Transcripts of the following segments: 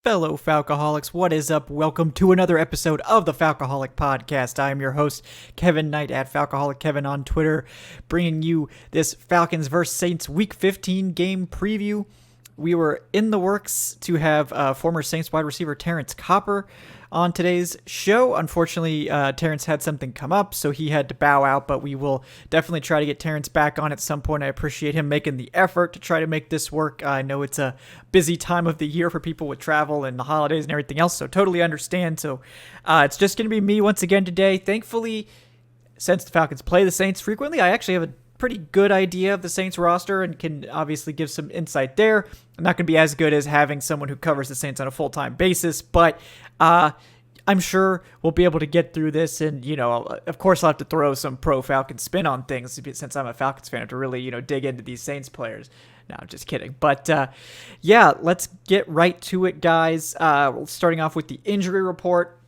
Fellow Falcoholics, what is up? Welcome to another episode of the Falcoholic podcast. I am your host, Kevin Knight at Falcoholic Kevin on Twitter, bringing you this Falcons vs. Saints Week 15 game preview. We were in the works to have former Saints wide receiver Terrence Copper on today's show. Unfortunately, Terrence had something come up, so he had to bow out, but we will definitely try to get Terrence back on at some point. I appreciate him making the effort to try to make this work. I know it's a busy time of the year for people with travel and the holidays and everything else, so totally understand. So it's just going to be me once again today. Thankfully, since the Falcons play the Saints frequently, I actually have a pretty good idea of the Saints roster and can obviously give some insight there. I'm not going to be as good as having someone who covers the Saints on a full-time basis, but I'm sure we'll be able to get through this. And, of course, I'll have to throw some pro-Falcons spin on things since I'm a Falcons fan. I have to really, dig into these Saints players. No, I'm just kidding. But, let's get right to it, guys. Starting off with the injury report.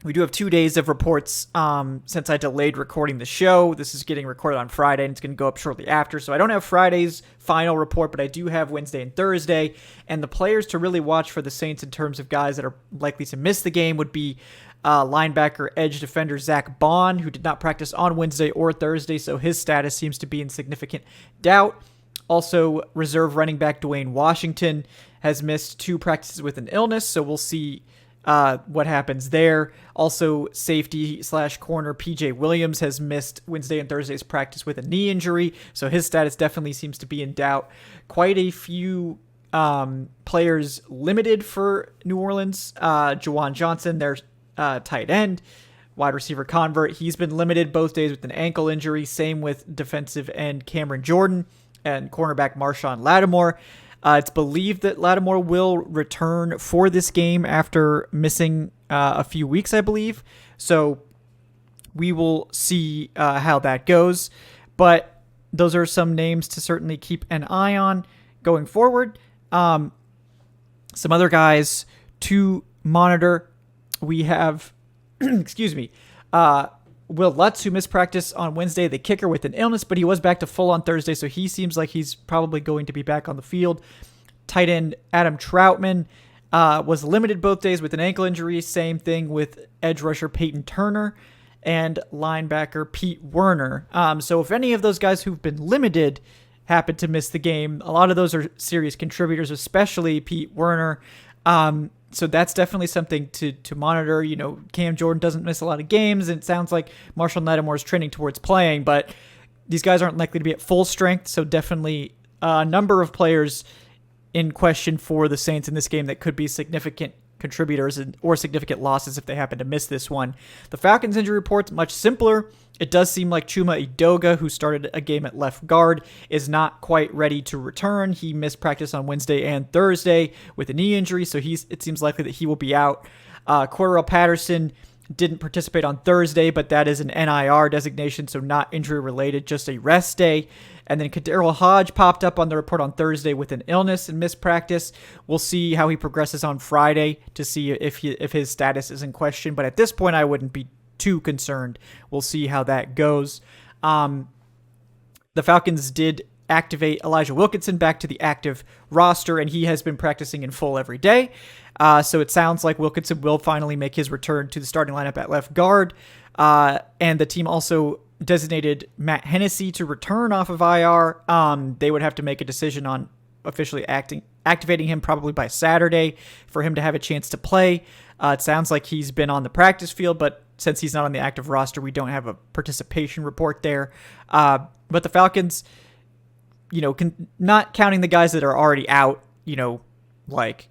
We do have 2 days of reports since I delayed recording the show. This is getting recorded on Friday, and it's going to go up shortly after. So I don't have Friday's final report, but I do have Wednesday and Thursday. And the players to really watch for the Saints in terms of guys that are likely to miss the game would be linebacker edge defender Zach Bond, who did not practice on Wednesday or Thursday, so his status seems to be in significant doubt. Also, reserve running back Dwayne Washington has missed 2 practices with an illness, so we'll see what happens there. Also, safety / corner PJ Williams has missed Wednesday and Thursday's practice with a knee injury, so his status definitely seems to be in doubt. Quite a few players limited for New Orleans. Juwan Johnson, their tight end, wide receiver convert, he's been limited both days with an ankle injury. Same with defensive end Cameron Jordan and cornerback Marshawn Lattimore. It's believed that Lattimore will return for this game after missing a few weeks, I believe. So we will see how that goes. But those are some names to certainly keep an eye on going forward. Some other guys to monitor. We have, Will Lutz, who missed practice on Wednesday, the kicker with an illness, but he was back to full on Thursday, so he seems like he's probably going to be back on the field. Tight end Adam Troutman was limited both days with an ankle injury. Same thing with edge rusher Peyton Turner and linebacker Pete Werner. So if any of those guys who've been limited happen to miss the game, a lot of those are serious contributors, especially Pete Werner. So that's definitely something to monitor. Cam Jordan doesn't miss a lot of games, and it sounds like Marshawn Lattimore is trending towards playing, but these guys aren't likely to be at full strength, so definitely a number of players in question for the Saints in this game that could be significant contributors or significant losses if they happen to miss this one. The Falcons injury report's much simpler. It does seem like Chuma Edoga, who started a game at left guard, is not quite ready to return. He missed practice on Wednesday and Thursday with a knee injury, so it seems likely that he will be out. Cordarrelle Patterson didn't participate on Thursday, but that is an NIR designation, so not injury-related, just a rest day. And then Kaderil Hodge popped up on the report on Thursday with an illness and missed practice. We'll see how he progresses on Friday to see if his status is in question, but at this point I wouldn't be too concerned. We'll see how that goes. The Falcons did activate Elijah Wilkinson back to the active roster, and he has been practicing in full every day. So it sounds like Wilkinson will finally make his return to the starting lineup at left guard. And the team also designated Matt Hennessy to return off of IR. They would have to make a decision on officially activating him probably by Saturday for him to have a chance to play. It sounds like he's been on the practice field, but since he's not on the active roster, we don't have a participation report there. But the Falcons, not counting the guys that are already out, like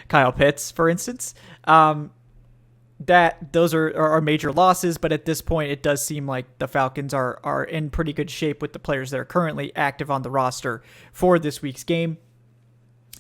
Kyle Pitts, for instance, that those are major losses. But at this point, it does seem like the Falcons are in pretty good shape with the players that are currently active on the roster for this week's game.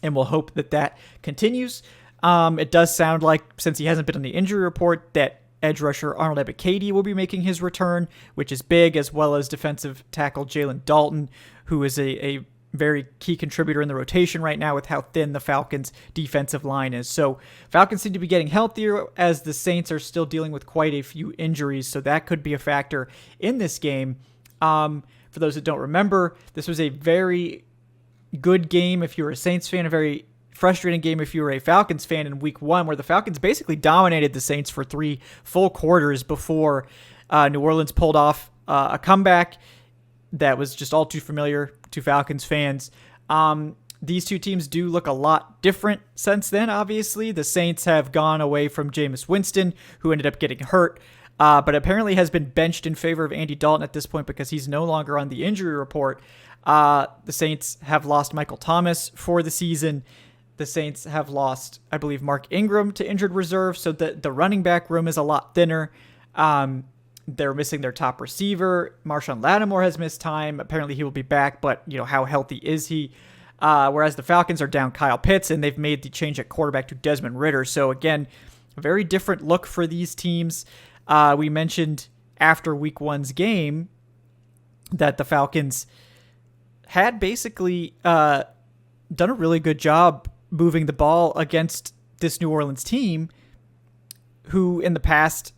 And we'll hope that continues. It does sound like, since he hasn't been on the injury report, that edge rusher Arnold Ebiketie will be making his return, which is big, as well as defensive tackle Jalen Dalton, who is a very key contributor in the rotation right now with how thin the Falcons' defensive line is. So Falcons seem to be getting healthier as the Saints are still dealing with quite a few injuries, so that could be a factor in this game. For those that don't remember, this was a very good game if you're a Saints fan, a very frustrating game if you were a Falcons fan in week 1, where the Falcons basically dominated the Saints for 3 full quarters before New Orleans pulled off a comeback that was just all too familiar to Falcons fans. These two teams do look a lot different since then, obviously. The Saints have gone away from Jameis Winston, who ended up getting hurt, but apparently has been benched in favor of Andy Dalton at this point because he's no longer on the injury report. The Saints have lost Michael Thomas for the season. The Saints have lost, I believe, Mark Ingram to injured reserve, so the running back room is a lot thinner. They're missing their top receiver. Marshawn Lattimore has missed time. Apparently he will be back, but how healthy is he? Whereas the Falcons are down Kyle Pitts, and they've made the change at quarterback to Desmond Ridder. So again, a very different look for these teams. We mentioned after week 1's game that the Falcons had basically done a really good job moving the ball against this New Orleans team, who in the past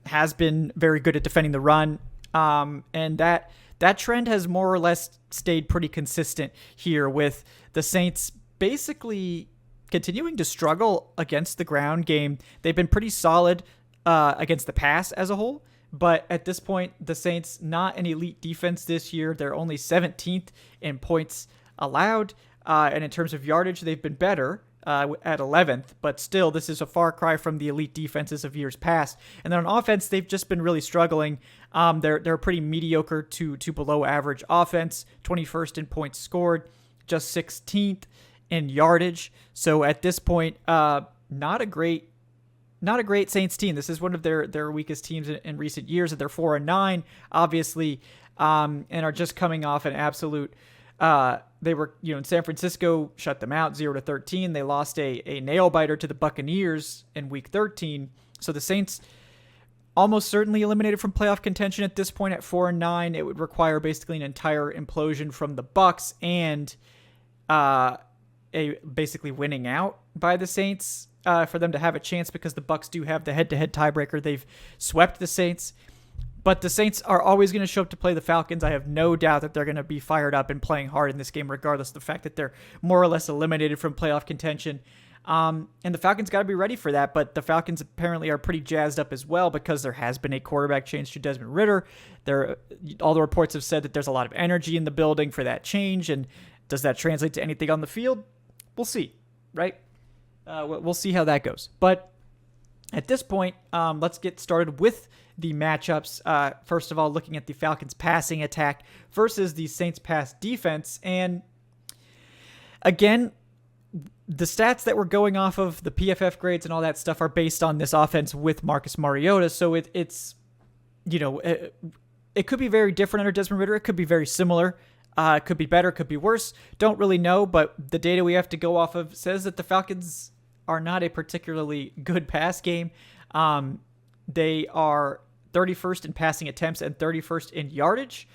has been very good at defending the run. And that trend has more or less stayed pretty consistent here, with the Saints basically continuing to struggle against the ground game. They've been pretty solid against the pass as a whole, but at this point, the Saints, not an elite defense this year. They're only 17th in points allowed, and in terms of yardage, they've been better at 11th, but still, this is a far cry from the elite defenses of years past. And then on offense, they've just been really struggling. They're a pretty mediocre to below average offense, 21st in points scored, just 16th in yardage. So at this point, not a great Saints team. This is one of their weakest teams in recent years, and they're 4-9, obviously, and are just coming off an absolute. They were, in San Francisco, shut them out 0-13. They lost a nail biter to the Buccaneers in week 13. So the Saints almost certainly eliminated from playoff contention at this point at 4-9. It would require basically an entire implosion from the Bucs and a basically winning out by the Saints for them to have a chance, because the Bucs do have the head-to-head tiebreaker. They've swept the Saints. But the Saints are always going to show up to play the Falcons. I have no doubt that they're going to be fired up and playing hard in this game, regardless of the fact that they're more or less eliminated from playoff contention. And the Falcons got to be ready for that. But the Falcons apparently are pretty jazzed up as well, because there has been a quarterback change to Desmond Ridder. All the reports have said that there's a lot of energy in the building for that change. And does that translate to anything on the field? We'll see, right? We'll see how that goes. But at this point, let's get started with the matchups. First of all, looking at the Falcons passing attack versus the Saints pass defense. And again, the stats that we're going off of, the PFF grades and all that stuff, are based on this offense with Marcus Mariota. So it's it could be very different under Desmond Ridder. It could be very similar. It could be better, could be worse. Don't really know, but the data we have to go off of says that the Falcons are not a particularly good pass game. They are 31st in passing attempts and 31st in yardage.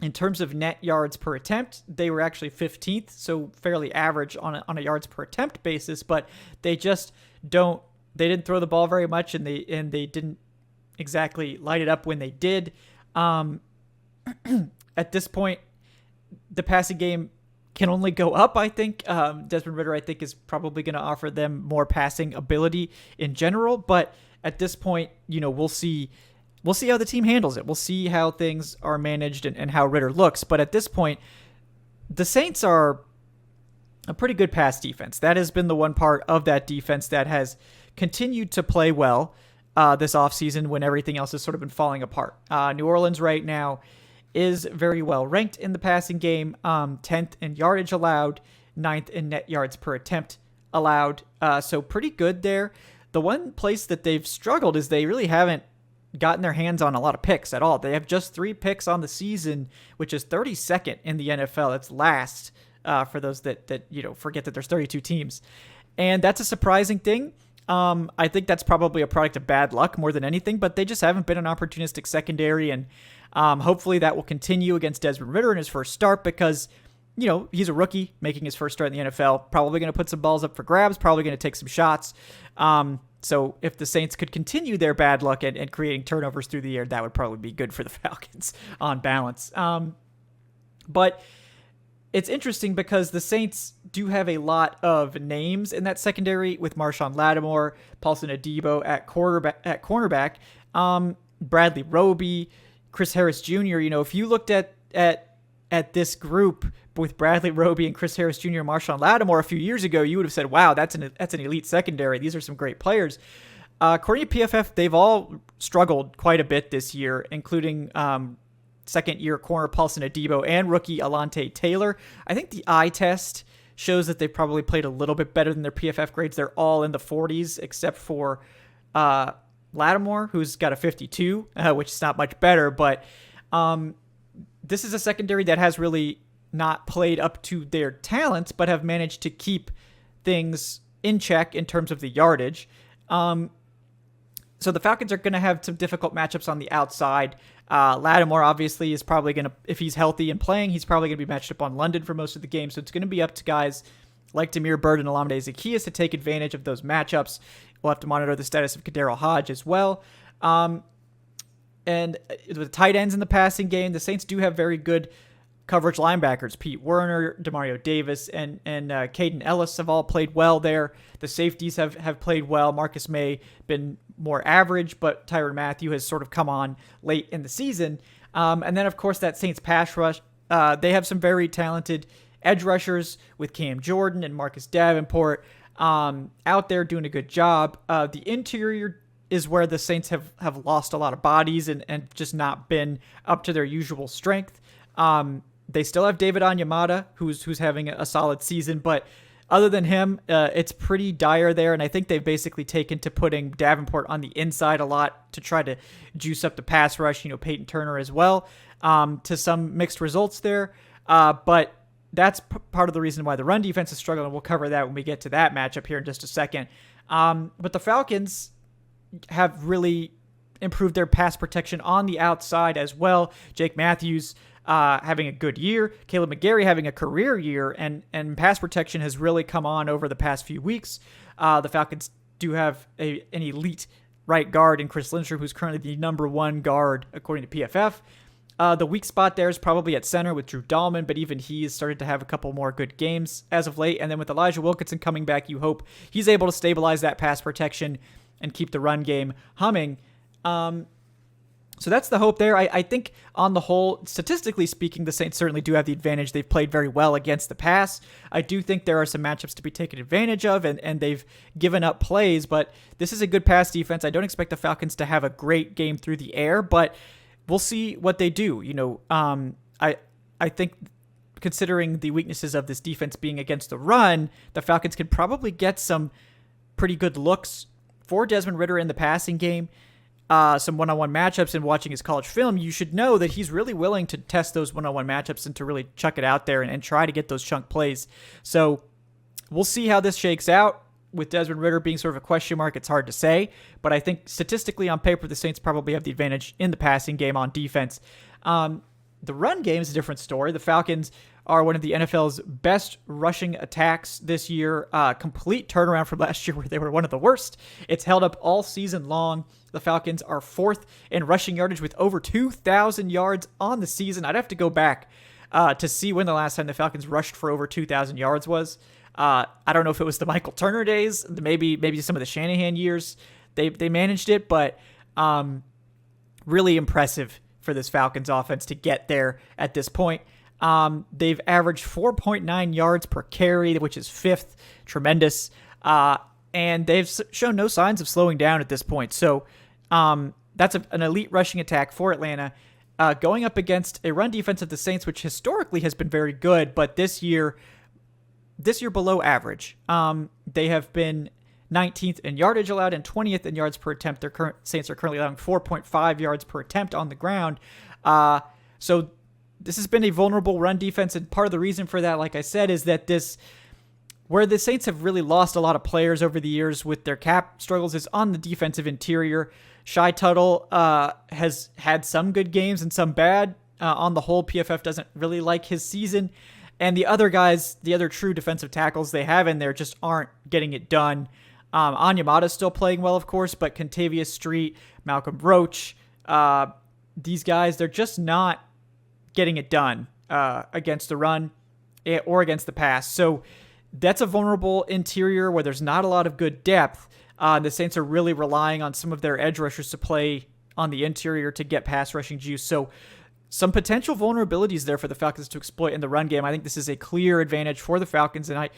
In terms of net yards per attempt, they were actually 15th, so fairly average on a yards per attempt basis, but they just they didn't throw the ball very much, and they didn't exactly light it up when they did. At this point, the passing game can only go up, I think. Desmond Ridder, I think, is probably going to offer them more passing ability in general, but at this point, we'll see how the team handles it. We'll see how things are managed and how Ridder looks. But at this point, the Saints are a pretty good pass defense. That has been the one part of that defense that has continued to play well this offseason when everything else has sort of been falling apart. New Orleans right now is very well ranked in the passing game, 10th in yardage allowed, 9th in net yards per attempt allowed. So pretty good there. The one place that they've struggled is they really haven't gotten their hands on a lot of picks at all. They have just 3 picks on the season, which is 32nd in the NFL. It's last for those that forget that there's 32 teams. And that's a surprising thing. I think that's probably a product of bad luck more than anything, but they just haven't been an opportunistic secondary, and hopefully that will continue against Desmond Ridder in his first start, because he's a rookie making his first start in the NFL, probably going to put some balls up for grabs, probably going to take some shots. So if the Saints could continue their bad luck and creating turnovers through the air, that would probably be good for the Falcons on balance. But it's interesting because the Saints do have a lot of names in that secondary with Marshawn Lattimore, Paulson Adebo at cornerback, Bradley Roby, Chris Harris Jr. If you looked at this group with Bradley Roby and Chris Harris Jr. and Marshawn Lattimore a few years ago, you would have said, "Wow, that's an elite secondary. These are some great players." According to PFF, they've all struggled quite a bit this year, including second-year corner Paulson Adebo and rookie Alante Taylor. I think the eye test shows that they've probably played a little bit better than their PFF grades. They're all in the 40s, except for Lattimore, who's got a 52, which is not much better. But this is a secondary that has really not played up to their talents, but have managed to keep things in check in terms of the yardage. So the Falcons are going to have some difficult matchups on the outside. Lattimore obviously is probably going to, if he's healthy and playing, he's probably going to be matched up on London for most of the game. So it's going to be up to guys like Damiere Byrd and Olamide Zaccheaus to take advantage of those matchups. We'll have to monitor the status of Kadero Hodge as well. And with tight ends in the passing game, the Saints do have very good coverage linebackers. Pete Werner, Demario Davis, and Caden Ellis have all played well there. The safeties have played well. Marcus May been more average, but Tyrann Mathieu has sort of come on late in the season. And then, of course, that Saints pass rush. They have some very talented edge rushers with Cam Jordan and Marcus Davenport out there doing a good job. The interior is where the Saints have lost a lot of bodies and just not been up to their usual strength. They still have David Onyemata, who's having a solid season, but other than him, it's pretty dire there, and I think they've basically taken to putting Davenport on the inside a lot to try to juice up the pass rush, Peyton Turner as well, to some mixed results there, but that's part of the reason why the run defense is struggling. We'll cover that when we get to that matchup here in just a second. But the Falcons have really improved their pass protection on the outside as well. Jake Matthews having a good year, Caleb McGarry having a career year, and pass protection has really come on over the past few weeks. The Falcons do have an elite right guard in Chris Lindstrom, who's currently the number one guard according to PFF. The weak spot there is probably at center with Drew Dahlman, but even he has started to have a couple more good games as of late. And then with Elijah Wilkinson coming back, you hope he's able to stabilize that pass protection and keep the run game humming. So that's the hope there. I think on the whole, statistically speaking, the Saints certainly do have the advantage. They've played very well against the pass. I do think there are some matchups to be taken advantage of, and they've given up plays, but this is a good pass defense. I don't expect the Falcons to have a great game through the air, but we'll see what they do. I think considering the weaknesses of this defense being against the run, the Falcons can probably get some pretty good looks for Desmond Ridder in the passing game. Some one-on-one matchups, and watching his college film, you should know that he's really willing to test those one-on-one matchups and to really chuck it out there and try to get those chunk plays. So we'll see how this shakes out. With Desmond Ridder being sort of a question mark, it's hard to say, but I think statistically on paper, the Saints probably have the advantage in the passing game on defense. The run game is a different story. The Falcons are one of the NFL's best rushing attacks this year. Complete turnaround from last year where they were one of the worst. It's held up all season long. The Falcons are fourth in rushing yardage with over 2,000 yards on the season. I'd have to go back to see when the last time the Falcons rushed for over 2,000 yards was. I don't know if it was the Michael Turner days, maybe some of the Shanahan years. They managed it, but really impressive for this Falcons offense to get there at this point. They've averaged 4.9 yards per carry, which is fifth. Tremendous. And they've shown no signs of slowing down at this point. So that's an elite rushing attack for Atlanta. Going up against a run defense of the Saints, which historically has been very good, but this year below average. They have been 19th in yardage allowed and 20th in yards per attempt. Their Saints are currently allowing 4.5 yards per attempt on the ground. So this has been a vulnerable run defense, and part of the reason for that, like I said, is that where the Saints have really lost a lot of players over the years with their cap struggles is on the defensive interior. Shy Tuttle has had some good games and some bad. On the whole, PFF doesn't really like his season. And the other guys, the other true defensive tackles they have in there just aren't getting it done. Onyemata's still playing well, of course, but Contavious Street, Malcolm Roach, these guys, they're just not getting it done against the run. or against the pass. So that's a vulnerable interior where there's not a lot of good depth. The Saints are really relying on some of their edge rushers to play on the interior to get pass rushing juice. So some potential vulnerabilities there for the Falcons to exploit in the run game. I think this is a clear advantage for the Falcons. And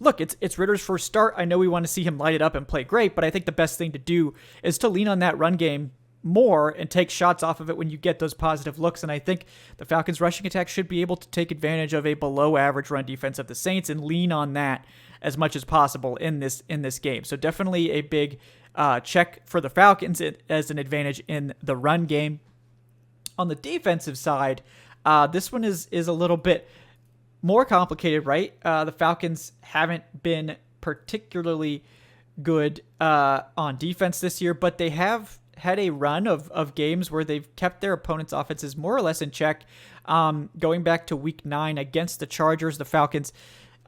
look, it's Ridder's first start. I know we want to see him light it up and play great, but I think the best thing to do is to lean on that run game more and take shots off of it when you get those positive looks. And I think the Falcons rushing attack should be able to take advantage of a below average run defense of the Saints and lean on that as much as possible in this game. So definitely a big check for the Falcons as an advantage in the run game. On the defensive side, this one is a little bit more complicated, right? The Falcons haven't been particularly good on defense this year, but they have had a run of games where they've kept their opponents' offenses more or less in check. Going back to week 9 against the Chargers, the Falcons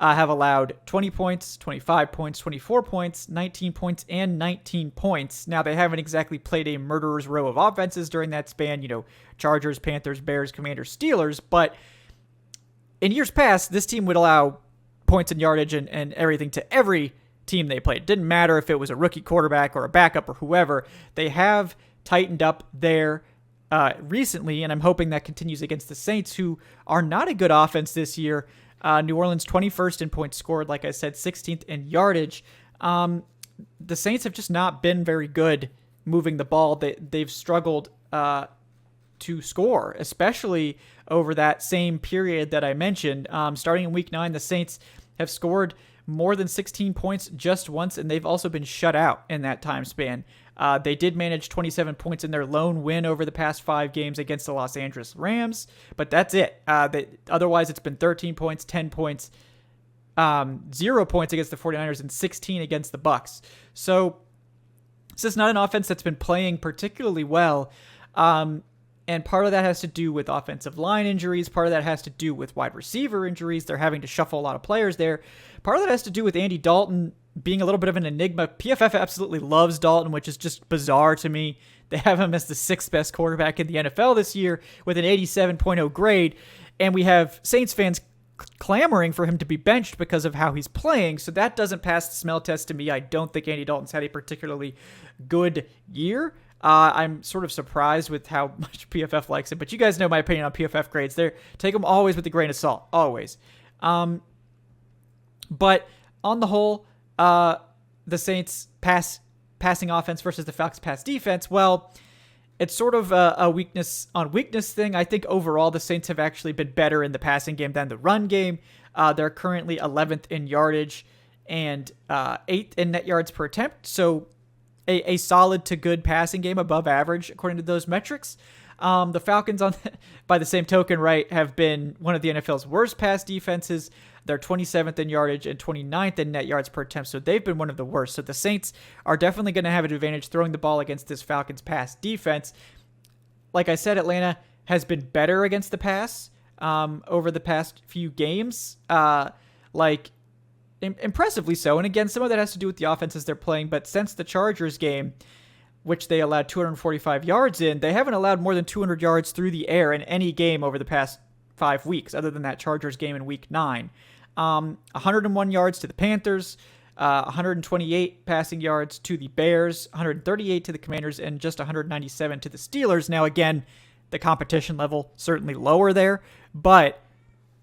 have allowed 20 points, 25 points, 24 points, 19 points, and 19 points. Now, they haven't exactly played a murderer's row of offenses during that span, Chargers, Panthers, Bears, Commanders, Steelers, but in years past, this team would allow points and yardage and everything to every team they played. It didn't matter if it was a rookie quarterback or a backup or whoever. They have tightened up there recently, and I'm hoping that continues against the Saints, who are not a good offense this year. New Orleans 21st in points scored, like I said, 16th in yardage. The Saints have just not been very good moving the ball. They've struggled to score, especially over that same period that I mentioned. Starting in week 9, the Saints have scored more than 16 points just once, and they've also been shut out in that time span. They did manage 27 points in their lone win over the past 5 games against the Los Angeles Rams, but that's it. Otherwise, it's been 13 points, 10 points, 0 points against the 49ers, and 16 against the Bucs. So this is not an offense that's been playing particularly well, and part of that has to do with offensive line injuries. Part of that has to do with wide receiver injuries. They're having to shuffle a lot of players there. Part of that has to do with Andy Dalton being a little bit of an enigma. PFF absolutely loves Dalton, which is just bizarre to me. They have him as the 6th best quarterback in the NFL this year with an 87.0 grade, and we have Saints fans clamoring for him to be benched because of how he's playing, so that doesn't pass the smell test to me. I don't think Andy Dalton's had a particularly good year. I'm sort of surprised with how much PFF likes him, but you guys know my opinion on PFF grades. Take them always with a grain of salt, always. But on the whole, the Saints passing offense versus the Falcons pass defense, well, it's sort of a weakness on weakness thing. I think overall the Saints have actually been better in the passing game than the run game. They're currently 11th in yardage and 8th in net yards per attempt. So a solid to good passing game, above average according to those metrics. The Falcons, by the same token, right, have been one of the NFL's worst pass defenses. They're 27th in yardage and 29th in net yards per attempt, so they've been one of the worst. So the Saints are definitely going to have an advantage throwing the ball against this Falcons pass defense. Like I said, Atlanta has been better against the pass over the past few games, impressively so. And again, some of that has to do with the offenses they're playing, but since the Chargers game, which they allowed 245 yards in, they haven't allowed more than 200 yards through the air in any game over the past 5 weeks, other than that Chargers game in week 9. 101 yards to the Panthers, 128 passing yards to the Bears, 138 to the Commanders, and just 197 to the Steelers. Now, again, the competition level certainly lower there, but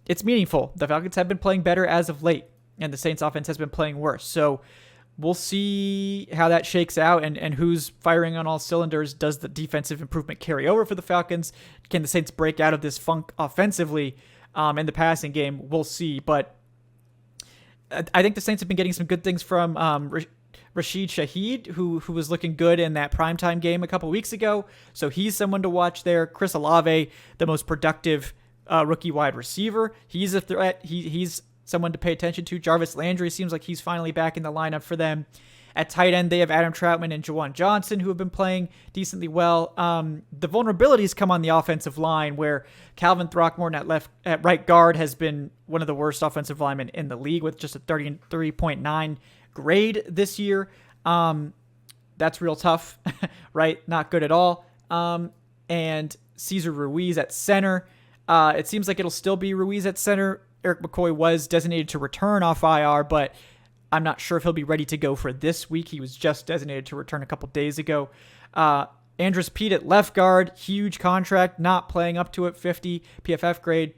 it's meaningful. The Falcons have been playing better as of late, and the Saints offense has been playing worse. So we'll see how that shakes out and who's firing on all cylinders. Does the defensive improvement carry over for the Falcons? Can the Saints break out of this funk offensively in the passing game? We'll see. But I think the Saints have been getting some good things from Rashid Shaheed, who was looking good in that primetime game a couple weeks ago. So he's someone to watch there. Chris Olave, the most productive rookie wide receiver. He's a threat. He's someone to pay attention to. Jarvis Landry seems like he's finally back in the lineup for them. At tight end, they have Adam Troutman and Juwan Johnson, who have been playing decently well. The vulnerabilities come on the offensive line, where Calvin Throckmorton at right guard has been one of the worst offensive linemen in the league with just a 33.9 grade this year. That's real tough, right? Not good at all. And Cesar Ruiz at center. It seems like it'll still be Ruiz at center Eric McCoy was designated to return off IR, but I'm not sure if he'll be ready to go for this week. He was just designated to return a couple days ago. Andrus Peat at left guard, huge contract, not playing up to it, 50 PFF grade.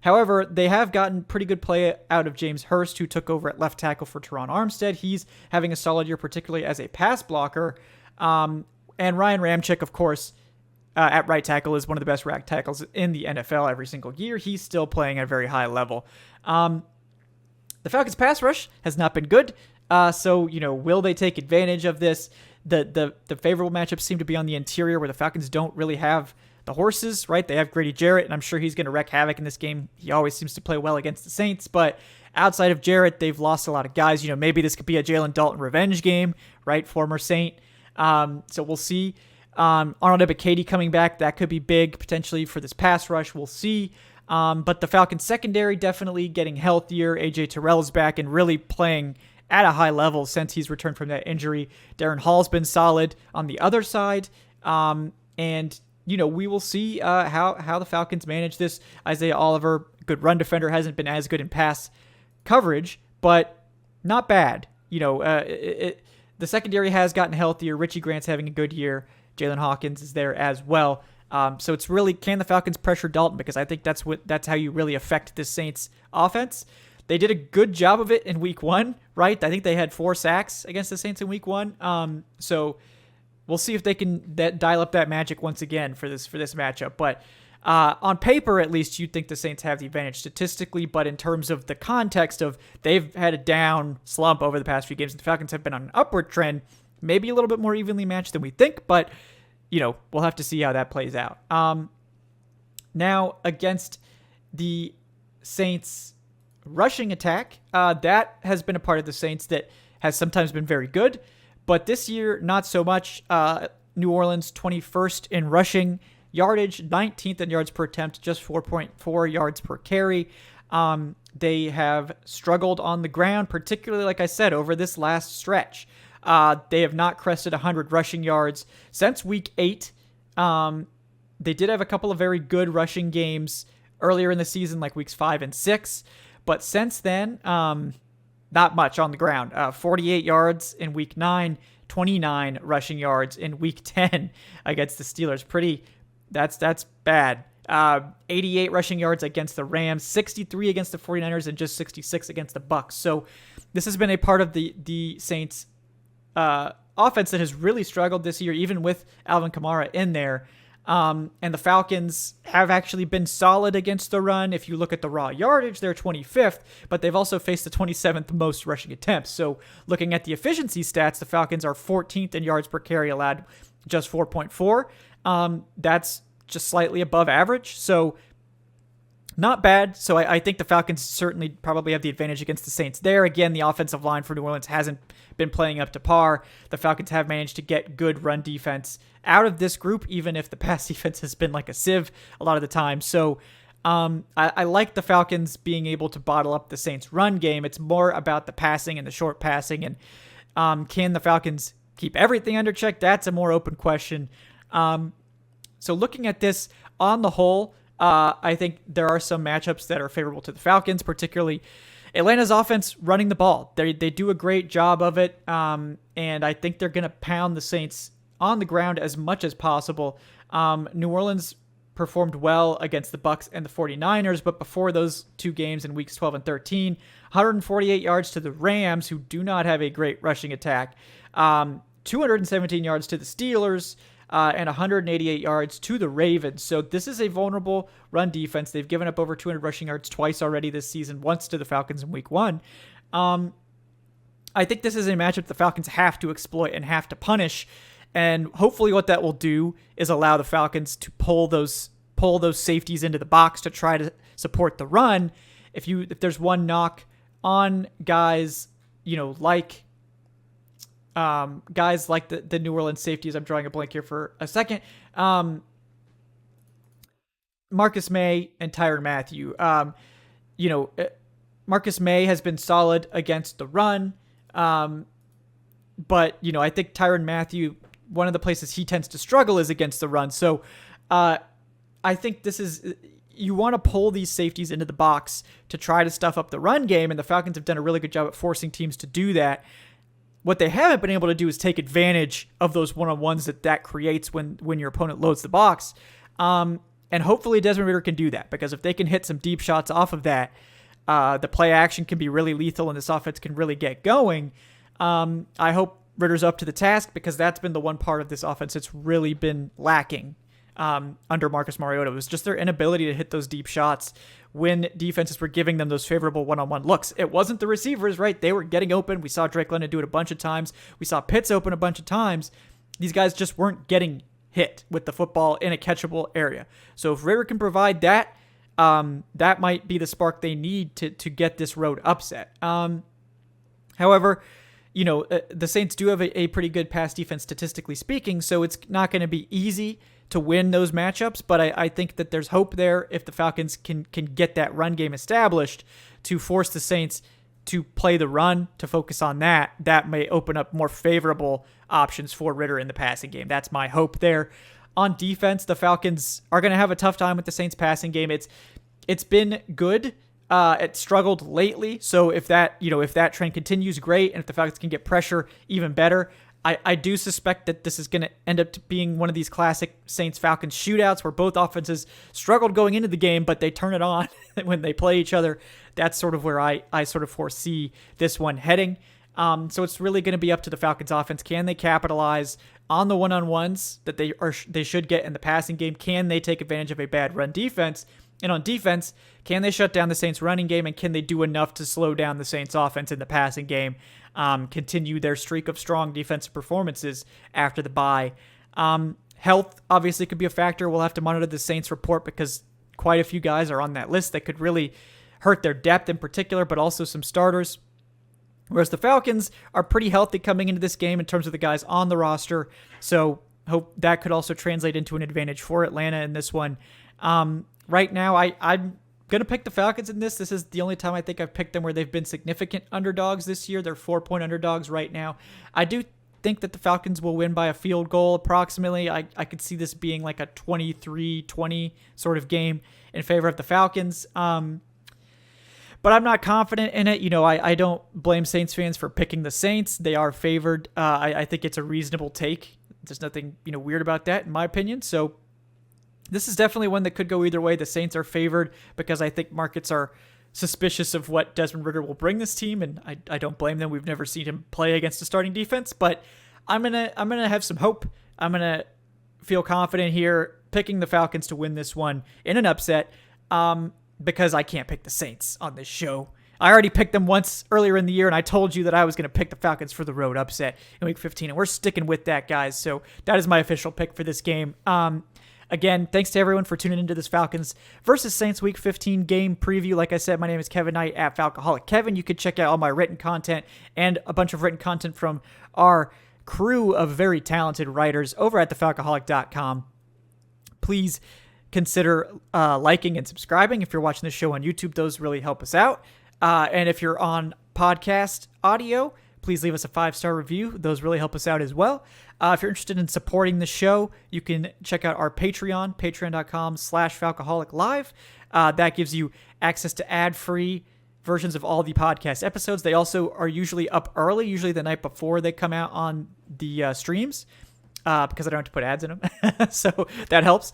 However, they have gotten pretty good play out of James Hurst, who took over at left tackle for Teron Armstead. He's having a solid year, particularly as a pass blocker. And Ryan Ramczyk, of course, at right tackle is one of the best right tackles in the NFL every single year. He's still playing at a very high level. The Falcons' pass rush has not been good. So, will they take advantage of this? The favorable matchups seem to be on the interior, where the Falcons don't really have the horses, right? They have Grady Jarrett, and I'm sure he's going to wreak havoc in this game. He always seems to play well against the Saints, but outside of Jarrett, they've lost a lot of guys. Maybe this could be a Jalen Dalton revenge game, right? Former Saint. So we'll see. Arnold Ebiketie coming back, that could be big potentially for this pass rush. We'll see. But the Falcons secondary definitely getting healthier. AJ Terrell's back and really playing at a high level since he's returned from that injury. Darren Hall's been solid on the other side. And we will see how the Falcons manage this. Isaiah Oliver, good run defender, hasn't been as good in pass coverage, but not bad. The secondary has gotten healthier. Richie Grant's having a good year. Jalen Hawkins is there as well. So it's really, can the Falcons pressure Dalton? Because I think that's how you really affect the Saints offense. They did a good job of it in week 1, right? I think they had 4 sacks against the Saints in week 1. So we'll see if they can dial up that magic once again for this matchup. But on paper, at least, you'd think the Saints have the advantage statistically. But in terms of the context of they've had a down slump over the past few games, and the Falcons have been on an upward trend, maybe a little bit more evenly matched than we think. But we'll have to see how that plays out. Now, against the Saints' rushing attack, that has been a part of the Saints that has sometimes been very good, but this year, not so much. New Orleans, 21st in rushing yardage, 19th in yards per attempt, just 4.4 yards per carry. They have struggled on the ground, particularly, like I said, over this last stretch. They have not crested 100 rushing yards since week 8. They did have a couple of very good rushing games earlier in the season, like weeks 5 and 6. But since then, not much on the ground. 48 yards in week 9, 29 rushing yards in week 10 against the Steelers. That's bad. 88 rushing yards against the Rams, 63 against the 49ers, and just 66 against the Bucs. So this has been a part of the Saints' offense that has really struggled this year, even with Alvin Kamara in there. And the Falcons have actually been solid against the run. If you look at the raw yardage, they're 25th, but they've also faced the 27th most rushing attempts. So looking at the efficiency stats, the Falcons are 14th in yards per carry allowed, just 4.4. That's just slightly above average. So not bad. So I think the Falcons certainly probably have the advantage against the Saints there. Again, the offensive line for New Orleans hasn't been playing up to par. The Falcons have managed to get good run defense out of this group, even if the pass defense has been like a sieve a lot of the time. So I like the Falcons being able to bottle up the Saints' run game. It's more about the passing and the short passing. And can the Falcons keep everything under check? That's a more open question. So looking at this on the whole, I think there are some matchups that are favorable to the Falcons, particularly Atlanta's offense running the ball. They do a great job of it, and I think they're going to pound the Saints on the ground as much as possible. New Orleans performed well against the Bucs and the 49ers, but before those two games in weeks 12 and 13, 148 yards to the Rams, who do not have a great rushing attack, 217 yards to the Steelers, and 188 yards to the Ravens. So this is a vulnerable run defense. They've given up over 200 rushing yards twice already this season, once to the Falcons in week 1. I think this is a matchup the Falcons have to exploit and have to punish. And hopefully what that will do is allow the Falcons to pull those safeties into the box to try to support the run. If there's one knock on guys, like the New Orleans safeties, I'm drawing a blank here for a second, Marcus May and Tyrann Mathieu. Marcus May has been solid against the run, but I think Tyrann Mathieu, one of the places he tends to struggle is against the run. So I think this is, you want to pull these safeties into the box to try to stuff up the run game, and the Falcons have done a really good job at forcing teams to do that. What they haven't been able to do is take advantage of those one-on-ones that creates when your opponent loads the box. And hopefully Desmond Ridder can do that, because if they can hit some deep shots off of that, the play action can be really lethal and this offense can really get going. I hope Ridder's up to the task, because that's been the one part of this offense that's really been lacking under Marcus Mariota. It was just their inability to hit those deep shots when defenses were giving them those favorable one-on-one looks. It wasn't the receivers, right? They were getting open. We saw Drake London do it a bunch of times. We saw Pitts open a bunch of times. These guys just weren't getting hit with the football in a catchable area. So if Ridder can provide that, that might be the spark they need to get this road upset. However, the Saints do have a pretty good pass defense statistically speaking, so it's not going to be easy to win those matchups, but I think that there's hope there if the Falcons can get that run game established to force the Saints to play the run, to focus on that. That may open up more favorable options for Ridder in the passing game. That's my hope there. On defense, the Falcons are going to have a tough time with the Saints passing game. It's been good. It struggled lately, so if that trend continues, great, and if the Falcons can get pressure, even better. I do suspect that this is going to end up being one of these classic Saints-Falcons shootouts where both offenses struggled going into the game, but they turn it on when they play each other. That's sort of where I sort of foresee this one heading. So it's really going to be up to the Falcons offense. Can they capitalize on the one-on-ones that they should get in the passing game? Can they take advantage of a bad run defense? And on defense, can they shut down the Saints running game, and can they do enough to slow down the Saints offense in the passing game, continue their streak of strong defensive performances after the bye? Health obviously could be a factor. We'll have to monitor the Saints report, because quite a few guys are on that list that could really hurt their depth in particular, but also some starters. Whereas the Falcons are pretty healthy coming into this game in terms of the guys on the roster. So hope that could also translate into an advantage for Atlanta in this one. Right now, I'm going to pick the Falcons in this. This is the only time I think I've picked them where they've been significant underdogs this year. They're 4-point underdogs right now. I do think that the Falcons will win by a field goal approximately. I could see this being like a 23-20 sort of game in favor of the Falcons. But I'm not confident in it. I don't blame Saints fans for picking the Saints. They are favored. I think it's a reasonable take. There's nothing weird about that, in my opinion. So this is definitely one that could go either way. The Saints are favored because I think markets are suspicious of what Desmond Ridder will bring this team, and I don't blame them. We've never seen him play against a starting defense, but I'm gonna have some hope. I'm gonna feel confident here, picking the Falcons to win this one in an upset, because I can't pick the Saints on this show. I already picked them once earlier in the year, and I told you that I was going to pick the Falcons for the road upset in Week 15, and we're sticking with that, guys. So that is my official pick for this game. Again, thanks to everyone for tuning into this Falcons versus Saints Week 15 game preview. Like I said, my name is Kevin Knight at Falcoholic Kevin. You can check out all my written content and a bunch of written content from our crew of very talented writers over at thefalcoholic.com. Please consider liking and subscribing. If you're watching this show on YouTube, those really help us out. And if you're on podcast audio, please leave us a 5-star review. Those really help us out as well. If you're interested in supporting the show, you can check out our Patreon, patreon.com/Falcoholic Live. That gives you access to ad-free versions of all the podcast episodes. They also are usually up early, usually the night before they come out on the streams, because I don't have to put ads in them. So that helps.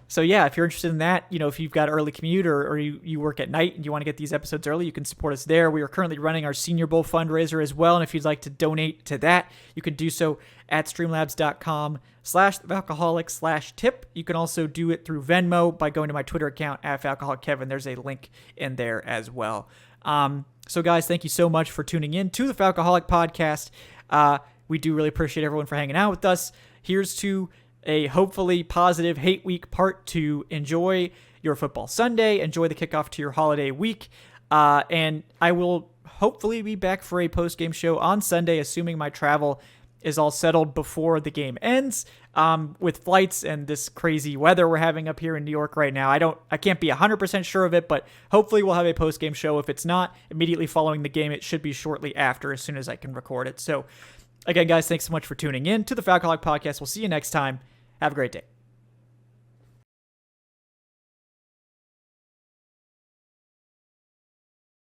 So yeah, if you're interested in that, if you've got early commute or you work at night and you want to get these episodes early, you can support us there. We are currently running our Senior Bowl fundraiser as well. And if you'd like to donate to that, you can do so at streamlabs.com/alcoholic/tip. You can also do it through Venmo by going to my Twitter account at FalcoholicKevin. There's a link in there as well. So guys, thank you so much for tuning in to the Falcoholic podcast. We do really appreciate everyone for hanging out with us. Here's to a hopefully positive hate week part 2. Enjoy your football Sunday. Enjoy the kickoff to your holiday week. And I will hopefully be back for a post-game show on Sunday, assuming my travel is all settled before the game ends. With flights and this crazy weather we're having up here in New York right now, I can't be 100% sure of it, but hopefully we'll have a post-game show. If it's not immediately following the game, it should be shortly after, as soon as I can record it. So again, guys, thanks so much for tuning in to the Falcoholic podcast. We'll see you next time. Have a great day.